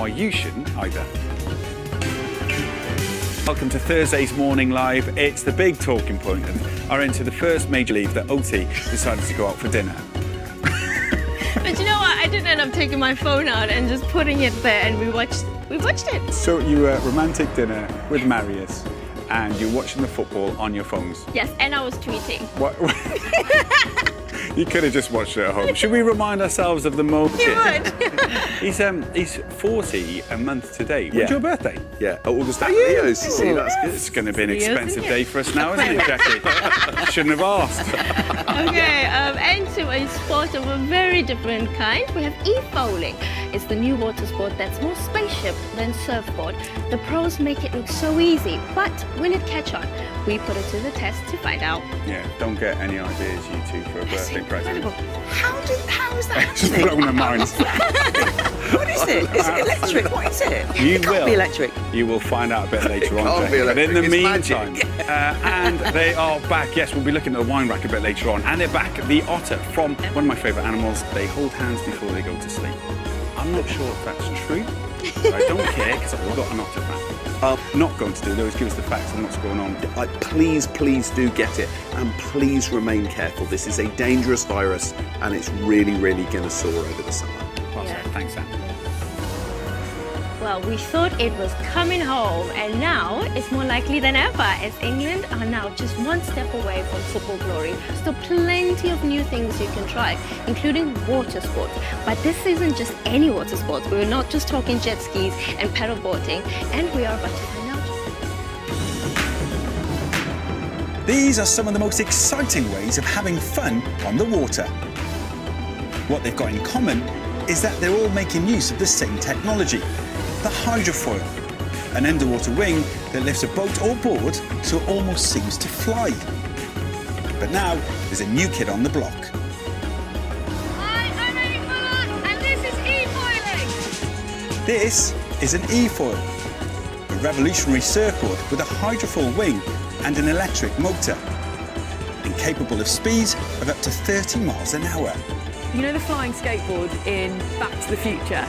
why you shouldn't either. Welcome to Thursday's Morning Live. It's the big talking point of our into the first major league that OT decided to go out for dinner. But you know what? I didn't end up taking my phone out and just putting it there, and we watched it. So you were at romantic dinner with Marius, and you're watching the football on your phones. Yes, and I was tweeting. What? You could have just watched it at home. Should we remind ourselves of the moment? You would. He's 40 a month today. When's your birthday? Yeah, August 8th. See, that's good. It's going to be an expensive day for us now, isn't it, Jacqui? Shouldn't have asked. Okay, and to a sport of a very different kind, we have e-foiling. It's the new water sport that's more spaceship than surfboard. The pros make it look so easy, but will it catch on? We put it to the test to find out. Yeah, don't get any ideas, you two, for a birthday present. How is that It's blown my mind. What is it? Is it electric? What is it? You It can't will. be electric. You will find out a bit later on. can't be But in the electric, it's meantime, magic. and they are back. Yes, we'll be looking at the wine rack a bit later on. And they're back. The otter from one of my favourite animals. They hold hands before they go to sleep. I'm not sure if that's true. But I don't care because I've got an otter fan. Not going to do though is give us the facts on what's going on. Please do get it, and please remain careful. This is a dangerous virus, and it's really going to soar over the summer. Well Yeah. said. Thanks, Sam. Well, we thought it was coming home, and now it's more likely than ever, as England are now just one step away from football glory. Still plenty of new things you can try, including water sports. But this isn't just any water sports. We're not just talking jet skis and paddle boarding, and we are about to find out. These are some of the most exciting ways of having fun on the water. What they've got in common is that they're all making use of the same technology, the hydrofoil, an underwater wing that lifts a boat or board so it almost seems to fly. But now there's a new kid on the block. Hi, I'm Amy Fuller, and this is e-foiling. This is an e-foil, a revolutionary surfboard with a hydrofoil wing and an electric motor, and capable of speeds of up to 30 miles an hour. You know the flying skateboard in Back to the Future?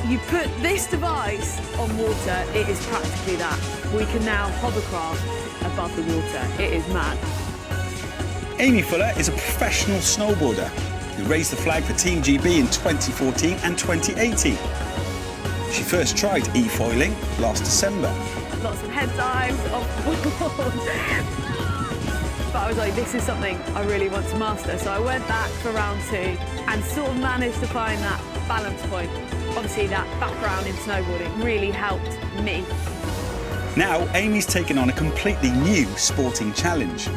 You put this device on water, it is practically that. We can now hovercraft above the water. It is mad. Amy Fuller is a professional snowboarder who raised the flag for Team GB in 2014 and 2018. She first tried e-foiling last December. Lots of head dives off the board. But I was like, this is something I really want to master. So I went back for round 2 and sort of managed to find that balance point. Obviously that background in snowboarding really helped me. Now Amy's taken on a completely new sporting challenge,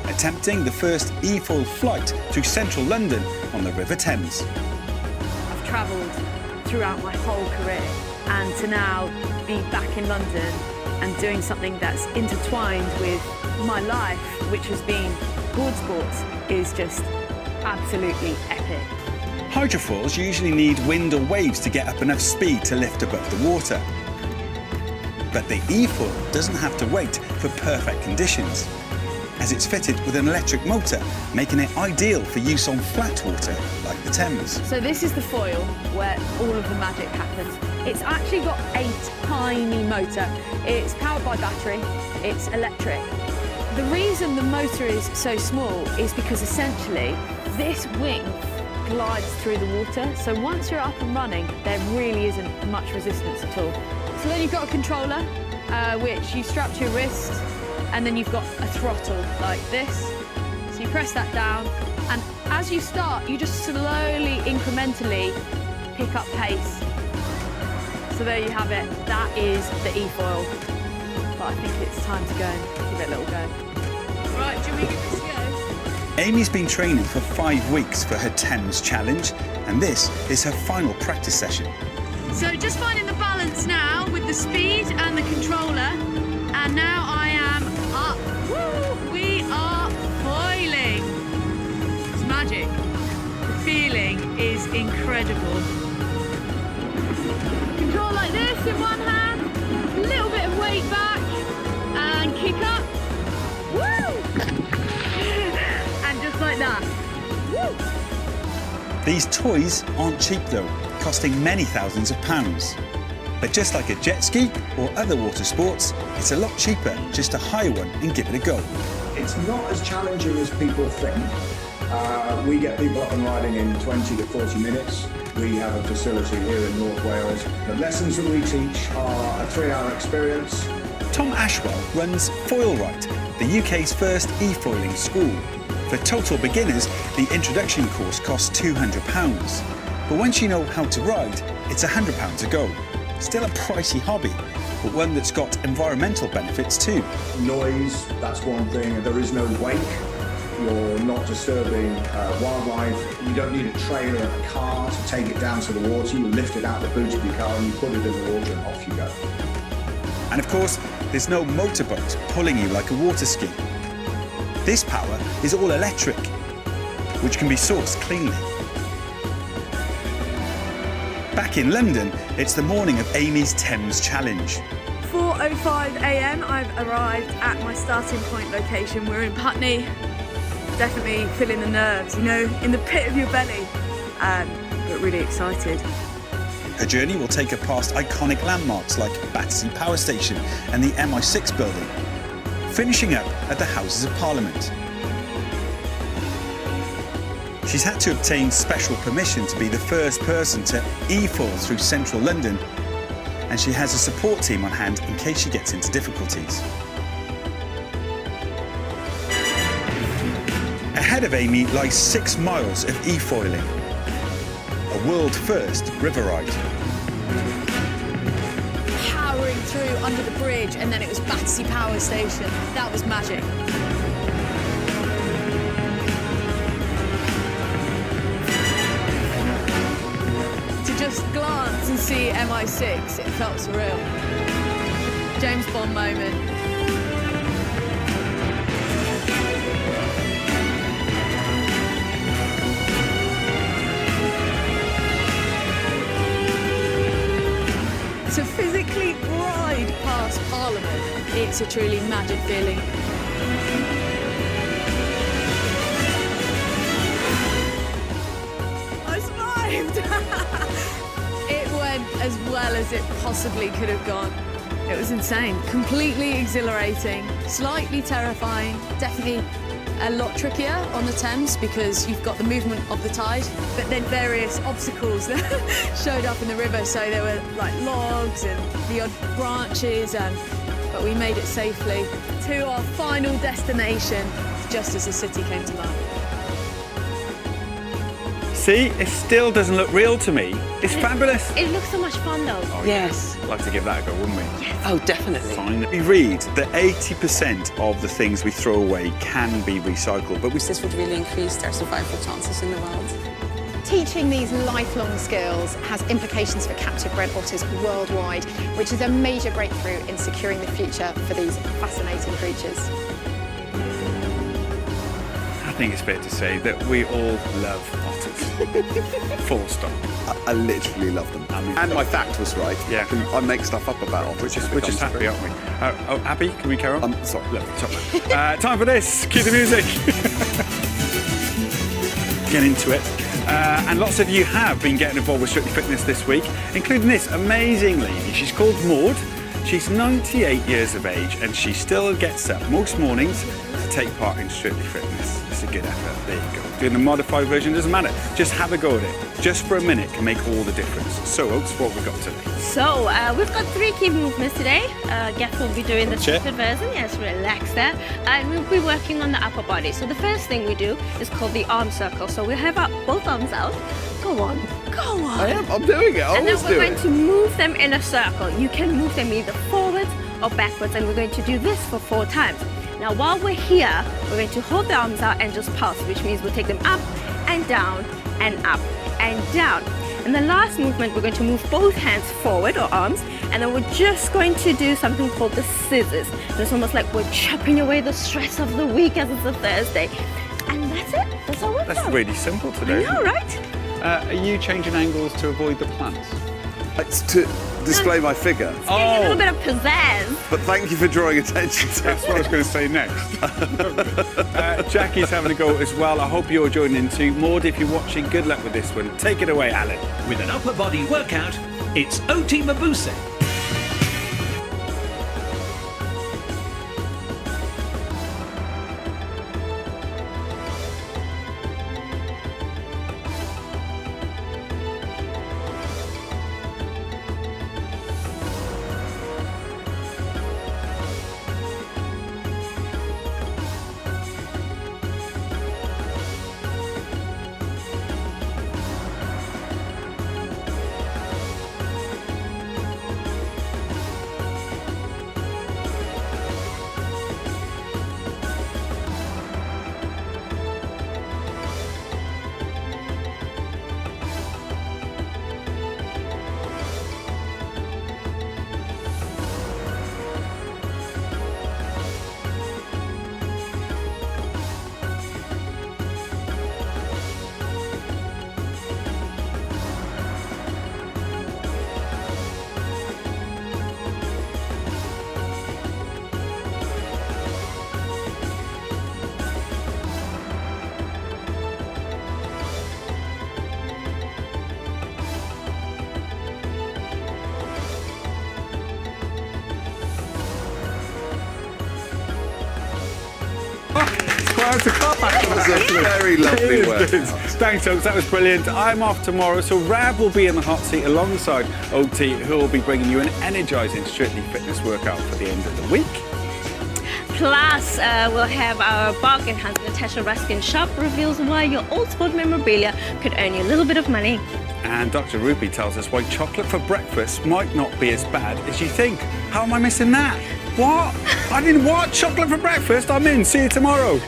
attempting the first e-foil flight through central London on the River Thames. I've travelled throughout my whole career, and to now be back in London and doing something that's intertwined with my life, which has been board sports, is just absolutely epic. Hydrofoils usually need wind or waves to get up enough speed to lift above the water. But the e-foil doesn't have to wait for perfect conditions, as it's fitted with an electric motor, making it ideal for use on flat water like the Thames. So this is the foil where all of the magic happens. It's actually got a tiny motor. It's powered by battery, it's electric. The reason the motor is so small is because essentially this wing glides through the water. So once you're up and running, there really isn't much resistance at all. So then you've got a controller, which you strap to your wrist, and then you've got a throttle like this. So you press that down, and as you start, you just slowly, incrementally pick up pace. So there you have it. That is the e-foil. But I think it's time to go and give it a little go. Right, do we give this a go? Amy's been training for 5 weeks for her Thames challenge, and this is her final practice session. So just finding the balance now with the speed and the controller, and now I am up. Woo! We are foiling. It's magic. The feeling is incredible. Control like this in one hand, a little bit of weight back, and kick up. Woo! And just like that. Woo! These toys aren't cheap though, costing many thousands of pounds. But just like a jet ski or other water sports, it's a lot cheaper just to hire one and give it a go. It's not as challenging as people think. We get people up and riding in 20 to 40 minutes. We have a facility here in North Wales. The lessons that we teach are a 3-hour experience. Tom Ashwell runs Foilride, the UK's first e-foiling school. For total beginners, the introduction course costs £200. But once you know how to ride, it's £100 a go. Still a pricey hobby, but one that's got environmental benefits too. Noise, that's one thing. There is no wake. You're not disturbing wildlife. You don't need a trailer and a car to take it down to the water. You lift it out the boot of your car and you put it in the water and off you go. And of course, there's no motorboat pulling you like a water ski. This power is all electric, which can be sourced cleanly. Back in London, it's the morning of Amy's Thames Challenge. 4:05 a.m. I've arrived at my starting point location. We're in Putney. Definitely feeling the nerves, you know, in the pit of your belly, but really excited. Her journey will take her past iconic landmarks like Battersea Power Station and the MI6 building, finishing up at the Houses of Parliament. She's had to obtain special permission to be the first person to e-foil through central London, and she has a support team on hand in case she gets into difficulties. Ahead of Amy lies 6 miles of e-foiling, a world-first river ride. Powering through under the bridge, and then it was Battersea Power Station. That was magic. To just glance and see MI6, it felt surreal. James Bond moment. To physically ride past Parliament, it's a truly magic feeling. I survived! It went as well as it possibly could have gone. It was insane, completely exhilarating, slightly terrifying, definitely a lot trickier on the Thames because you've got the movement of the tide, but then various obstacles that showed up in the river. So there were like logs and the odd branches, but we made it safely to our final destination just as the city came to life. See, it still doesn't look real to me. It's fabulous. It looks so much fun though. Oh, Yes. I'd like to give that a go, wouldn't we? Yes. Oh, definitely. Fine. We read that 80% of the things we throw away can be recycled, but we This would really increase their survival chances in the wild. Teaching these lifelong skills has implications for captive bred otters worldwide, which is a major breakthrough in securing the future for these fascinating creatures. I think it's fair to say that we all love otters. Full stop. I literally love them. And my fact was right. Yeah. I make stuff up about otters. We're just happy, aren't we? Oh, Abby, can we carry on? Sorry. Lovely, top. Time for this. Cue the music. Get into it. And lots of you have been getting involved with Strictly Fitness this week, including this amazing lady. She's called Maud. She's 98 years of age and she still gets up most mornings to take part in Strictly Fitness. It's a good effort. There you go. Doing the modified version doesn't matter. Just have a go at it. Just for a minute can make all the difference. So, Oaks, what have we got today? So we've got 3 key movements today. Gethin will be doing the Chair. seated version. Yes, relax there. And we'll be working on the upper body. So the first thing we do is called the arm circle. So we'll have our both arms out. Go on, go on. I'm doing it. I And then always we're do going it. to move them in a circle. You can move them either forwards or backwards, and we're going to do this for 4 times. Now while we're here, we're going to hold the arms out and just pulse, which means we'll take them up and down and up and down. And the last movement, we're going to move both hands forward, or arms, and then we're just going to do something called the scissors. And it's almost like we're chopping away the stress of the week as it's a Thursday. And that's it. That's all we've That's done. really simple I today. know, right? Are you changing angles to avoid the plants? It's to display my figure. Give you a little bit of pizzazz. But thank you for drawing attention to That's what I was going to say next. Jacqui's having a go as well. I hope you're joining in too. Maud, if you're watching, good luck with this one. Take it away, Alan. With an upper body workout, it's OT Mabuse. That was a very lovely work. Thanks, folks. That was brilliant. I'm off tomorrow, so Rab will be in the hot seat alongside OT, who will be bringing you an energising Strictly Fitness workout for the end of the week. Plus, we'll have our bargain hunt. Natasha Ruskin shop reveals why your old sport memorabilia could earn you a little bit of money. And Dr. Ruby tells us why chocolate for breakfast might not be as bad as you think. How am I missing that? What? I didn't want chocolate for breakfast. I'm in. See you tomorrow.